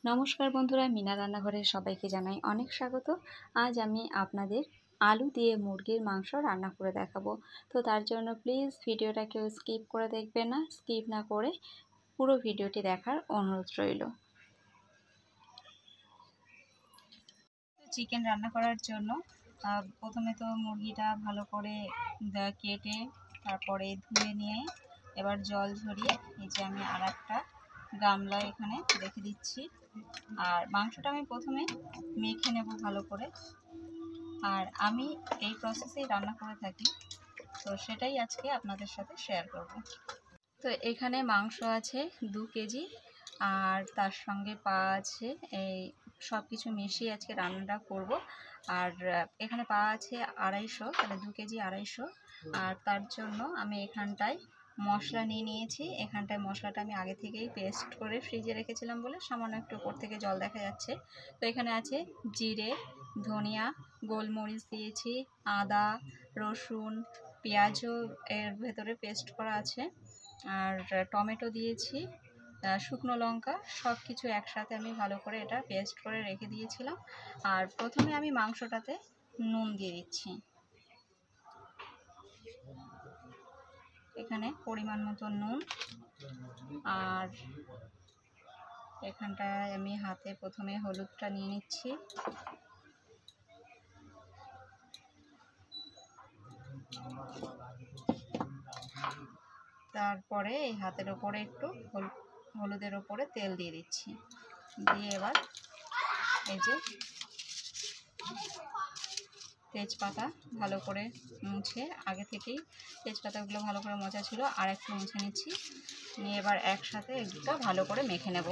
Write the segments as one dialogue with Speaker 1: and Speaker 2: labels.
Speaker 1: নমস্কার বন্ধুরা, মিনা রান্নাঘরে সবাইকে জানাই অনেক স্বাগত। আজ আমি আপনাদের আলু দিয়ে মুরগির মাংস রান্না করে দেখাবো। তো তার জন্য প্লিজ ভিডিওটা কেউ স্কিপ করে দেখবেন না, স্কিপ না করে পুরো ভিডিওটি দেখার অনুরোধ রইল। চিকেন রান্না করার জন্য প্রথমে তো মুরগিটা ভালো করে কেটে তারপরে ধুয়ে নিয়ে এবার জল ঝরিয়ে এই যে আমি আর একটা গামলা এখানে রেখে দিচ্ছি। আর মাংসটা আমি প্রথমে মেখে নেব ভালো করে। আর আমি এই প্রসেসেই রান্না করে থাকি, তো সেটাই আজকে আপনাদের সাথে শেয়ার করব। তো এখানে মাংস আছে 2 কেজি, আর তার সঙ্গে পা আছে। এই সব কিছু মিশিয়ে আজকে রান্নাটা করব। আর এখানে পা আছে 250, তাহলে 2 কেজি 250। আর তার জন্য আমি এখানটায় মশলা নিয়ে নিয়েছি। এখানটায় মশলাটা আমি আগে থেকেই পেস্ট করে ফ্রিজে রেখেছিলাম বলে সামান্য একটু উপর থেকে জল দেখা যাচ্ছে। তো এখানে আছে জিরে, ধনিয়া, গোলমরিচ দিয়েছি, আদা, রসুন, পেঁয়াজও এর ভেতরে পেস্ট করা আছে, আর টমেটো দিয়েছি, শুকনো লঙ্কা, সব কিছু একসাথে আমি ভালো করে এটা পেস্ট করে রেখে দিয়েছিলাম। আর প্রথমে আমি মাংসটাতে নুন দিয়ে দিচ্ছি। এখানে পরিমাণ মতো নুন। আর এখানটায় আমি হাতে প্রথমে হলুদটা নিয়ে নিচ্ছি। তারপরে এই হাতের ওপরে একটু হলুদের ওপরে তেল দিয়ে দিচ্ছি। দিয়ে এবার এই যে তেজপাতা ভালো করে মুছে, আগে থেকেই তেজপাতাগুলো ভালো করে মোছা ছিল, আর একটু মুছে নিচ্ছি। নিয়ে এবার একসাথে এগুলো ভালো করে মেখে নেব।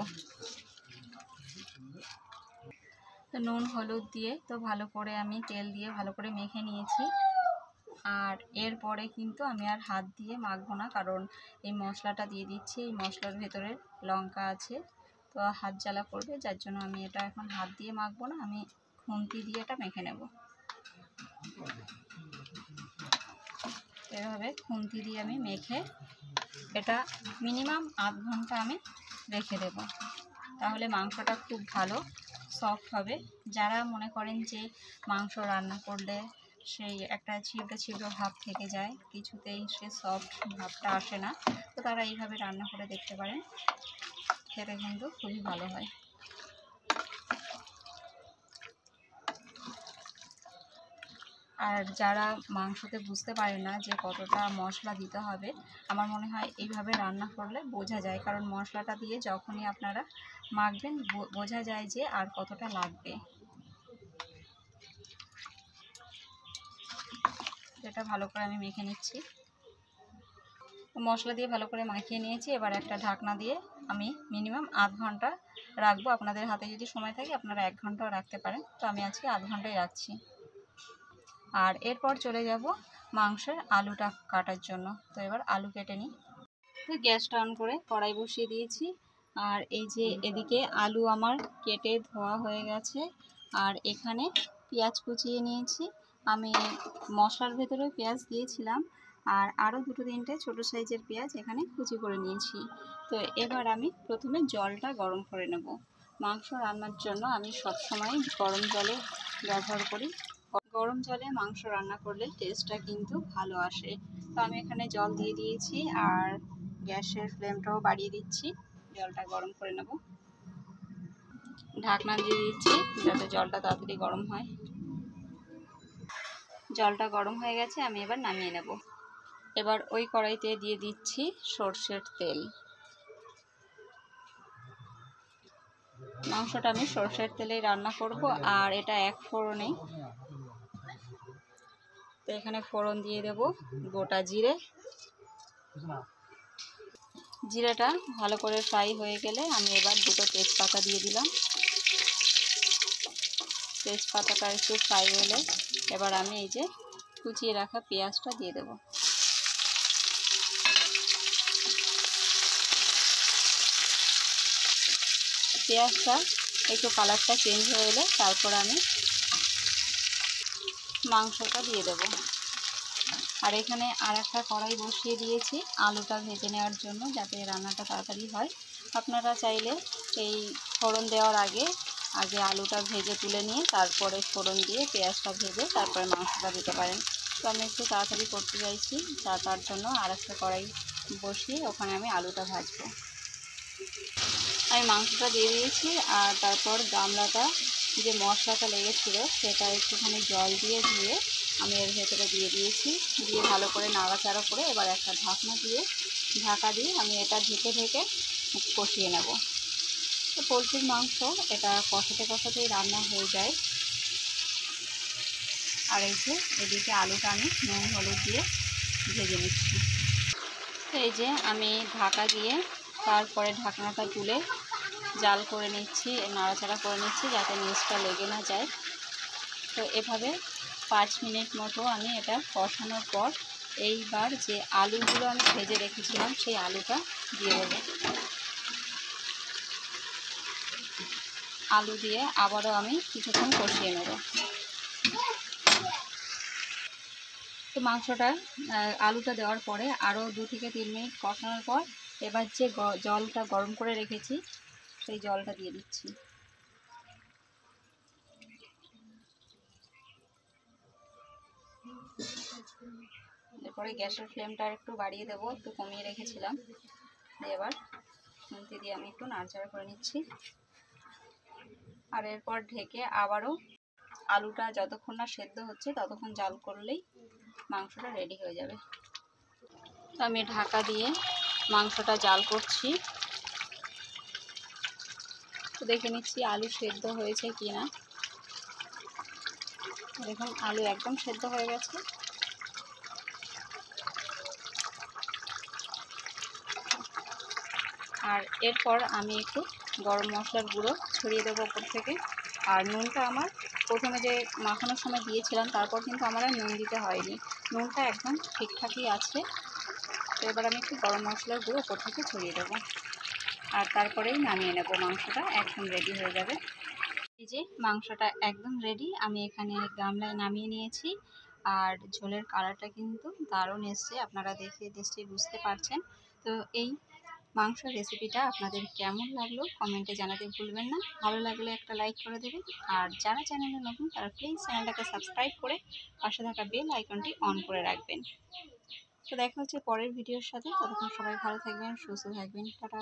Speaker 1: তো নুন হলুদ দিয়ে তো ভালো করে আমি তেল দিয়ে ভালো করে মেখে নিয়েছি। আর এরপরে কিন্তু আমি আর হাত দিয়ে মাখবো না, কারণ এই মশলাটা দিয়ে দিচ্ছি। এই মশলার ভেতরে লঙ্কা আছে, তো হাত জ্বালা করবে, যার জন্য আমি এটা এখন হাত দিয়ে মাখবো না, আমি খুন্তি দিয়ে এটা মেখে নেব। এভাবে খুন্তি দিয়ে আমি মেখে এটা মিনিমাম আধ ঘন্টা আমি রেখে দেব, তাহলে মাংসটা খুব ভালো সফট হবে। যারা মনে করেন যে মাংস রান্না করলে সেই একটা ছিবড়ে ছিবড়ে ভাব থেকে যায়, কিছুতেই সে সফট ভাবটা আসে না, তো তারা এইভাবে রান্না করে দেখতে পারেন, খেতে কিন্তু খুবই ভালো হয়। আর যারা মাংসতে বুঝতে পারে না যে কতটা মশলা দিতে হবে, আমার মনে হয় এইভাবে রান্না করলে বোঝা যায়, কারণ মশলাটা দিয়ে যখনই আপনারা মাখবেন বোঝা যায় যে আর কতটা লাগবে। এটা ভালো করে আমি মেখে নিচ্ছি। মশলা দিয়ে ভালো করে মাখিয়ে নিয়েছি। এবার একটা ঢাকনা দিয়ে আমি মিনিমাম আধ ঘন্টা রাখবো। আপনাদের হাতে যদি সময় থাকে আপনারা 1 ঘন্টাও রাখতে পারেন, তো আমি আজকে আধ ঘন্টাই রাখছি। আর এরপর চলে যাব মাংসের আলুটা কাটার জন্য। তো এবার আলু কেটে নিই। তো গ্যাসটা অন করে কড়াই বসিয়ে দিয়েছি। আর এই যে এদিকে আলু আমার কেটে ধোয়া হয়ে গেছে। আর এখানে পেঁয়াজ কুচিয়ে নিয়েছি। আমি মশলার ভেতরে পেঁয়াজ দিয়েছিলাম, আর আরও 2-3টে ছোটো সাইজের পেঁয়াজ এখানে কুচি করে নিয়েছি। তো এবার আমি প্রথমে জলটা গরম করে নেব। মাংস রান্নার জন্য আমি সবসময় গরম জলে ব্যবহার করি। গরম জলে মাংস রান্না করলে টেস্টটা কিন্তু ভালো আসে। তো আমি এখানে জল দিয়ে দিয়েছি, আর গ্যাসের ফ্লেমটাও বাড়িয়ে দিচ্ছি। জলটা গরম করে নেব। ঢাকনা দিয়ে দিচ্ছি যাতে জলটা তাড়াতাড়ি গরম হয়। জলটা গরম হয়ে গেছে, আমি এবার নামিয়ে নেব। এবার ওই কড়াইতে দিয়ে দিচ্ছি সর্ষের তেল। মাংসটা আমি সর্ষের তেলেই রান্না করব, আর এটা 1 ফোড়নেই। তো এখানে ফোড়ন দিয়ে দেব গোটা জিরে। জিরেটা ভালো করে ফ্রাই হয়ে গেলে আমি এবার 2টো তেজপাতা দিয়ে দিলাম। তেজপাতাটা একটু ফ্রাই হলে এবার আমি এই যে কুচিয়ে রাখা পেঁয়াজটা দিয়ে দেব। পেঁয়াজটা একটু কালারটা চেঞ্জ হয়ে এলে তারপর আমি মাংসটা দিয়ে দেব। আর এখানে আর একটা কড়াই বসিয়ে দিয়েছি আলুটা ভেজে নেওয়ার জন্য, যাতে রান্নাটা তাড়াতাড়ি হয়। আপনারা চাইলে এই ফোড়ন দেওয়ার আগে আলুটা ভেজে তুলে নিয়ে তারপরে ফোড়ন দিয়ে পেঁয়াজটা ভেজে তারপরে মাংসটা দিতে পারেন। তো আমি একটু তাড়াতাড়ি করতে চাইছি, তার জন্য আর একটা কড়াই বসিয়ে ওখানে আমি আলুটা ভাজবো। আমি মাংসটা দিয়ে দিয়েছি, আর তারপর গামলাটা যে মশলাটা লেগেছিলো সেটা একটুখানি জল দিয়ে ধুয়ে আমি এর ভেতরে দিয়ে দিয়েছি। দিয়ে ভালো করে নাড়াচাড়া করে এবার একটা ঢাকা দিয়ে আমি এটা ঢেকে কষিয়ে নেব। তো পোলট্রির মাংস এটা কষাতেই রান্না হয়ে যায়। আর এই যে এদিকে আলুটা আমি নুন হলুদ দিয়ে ভেজে নিচ্ছি। এই যে আমি ঢাকা দিয়ে তারপরে ঢাকনাটা তুলে জাল করে নিচ্ছি, নাড়াচাড়া করে নিচ্ছি যাতে নিচটা লেগে না যায়। তো এভাবে 5 মিনিট মতো আমি এটা কষানোর পর এইবার যে আলুগুলো আমি ভেজে রেখেছিলাম সেই আলুটা দিয়ে দেবো। আলু দিয়ে আবারও আমি কিছুক্ষণ কষিয়ে নেব। তো মাংসটা আলুটা দেওয়ার পরে আরও 2 থেকে 3 মিনিট কষানোর পর এবার যে জলটা গরম করে রেখেছি সেই জলটা দিয়ে দিচ্ছি। এরপরে গ্যাসের ফ্লেমটা একটু বাড়িয়ে দেবো, একটু কমিয়ে রেখেছিলাম। এবার খুন্তি দিয়ে আমি একটু নাড়াচাড়া করে নিচ্ছি। আর এরপর ঢেকে আবারও আলুটা যতক্ষণ না সেদ্ধ হচ্ছে ততক্ষণ জাল করলেই মাংসটা রেডি হয়ে যাবে। তো আমি ঢাকা দিয়ে মাংসটা জাল করছি। তো দেখে নিচ্ছি আলু সেদ্ধ হয়েছে কি না। দেখুন আলু একদম সেদ্ধ হয়ে গেছে। আর এরপর আমি একটু গরম মশলার গুঁড়ো ছড়িয়ে দেবো ওপর থেকে। আর নুনটা আমার প্রথমে যে মাখানোর সময় দিয়েছিলাম তারপর কিন্তু আমার আর নুন দিতে হয়নি, নুনটা একদম ঠিকঠাকই আছে। তো এবার আমি একটু গরম মশলার গুঁড়ো ওপর থেকে ছড়িয়ে দেবো, আর তারপরেই নামিয়ে নেব। মাংসটা একদম রেডি হয়ে যাবে। এই যে মাংসটা একদম রেডি, আমি এখানে গামলায় নামিয়ে নিয়েছি। আর ঝোলের কালারটা কিন্তু দারুণ এসছে, আপনারা দেখে নিশ্চয়ই বুঝতে পারছেন। তো এই মাংসের রেসিপিটা আপনাদের কেমন লাগলো কমেন্টে জানাতে ভুলবেন না। ভালো লাগলে একটা লাইক করে দেবেন, আর যারা চ্যানেলে নতুন তারা প্লিজ চ্যানেলটাকে সাবস্ক্রাইব করে পাশে থাকা বেল আইকনটি অন করে রাখবেন। তো দেখা হচ্ছে পরের ভিডিওর সাথে, ততক্ষণ সবাই ভালো থাকবেন, সুস্থ থাকবেন, টাটা।